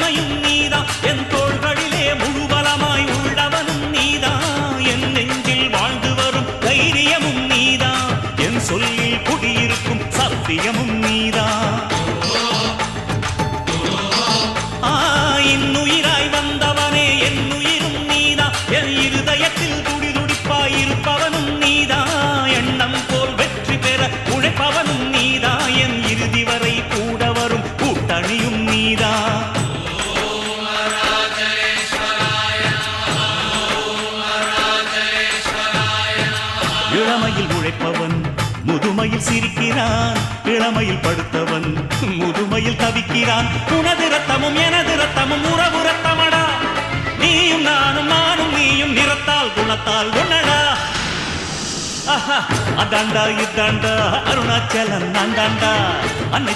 துணையும் நீதான் என் தோள்களிலே முழுபலமாய் உள்ளவனும் நீதான் என் நெஞ்சில் வாழ்ந்து வரும் தைரியமும் நீதான் என் சொல்லில் குடியிருக்கும் சத்தியமும் நீதான் இன்னுயிராய் வந்தவனே என் உயிரும் நீதான் என் இருதயத்தில் துடிதுடிப்பாயிருப்பவனும் நீதான் எண்ணம் போல் வெற்றி பெற உழைப்பவனும் நீதான் என் இறுதி வரை கூட வரும் கூட்டணியும் நீதான் இளமையில் உழைப்பவன் முதுமையில் சிரிக்கிறான் இளமையில் படுத்தவன் முதுமையில் தவிக்கிறான் உனது ரத்தமும் எனது ரத்தமும் உறவு ரத்தமடா நீயும் நானும் நானும் நீயும் நிறத்தால் குணத்தால் ஒன்னடா அதாண்டா இதாண்டா அருணாச்சலம் நான் தாண்டா அன்னை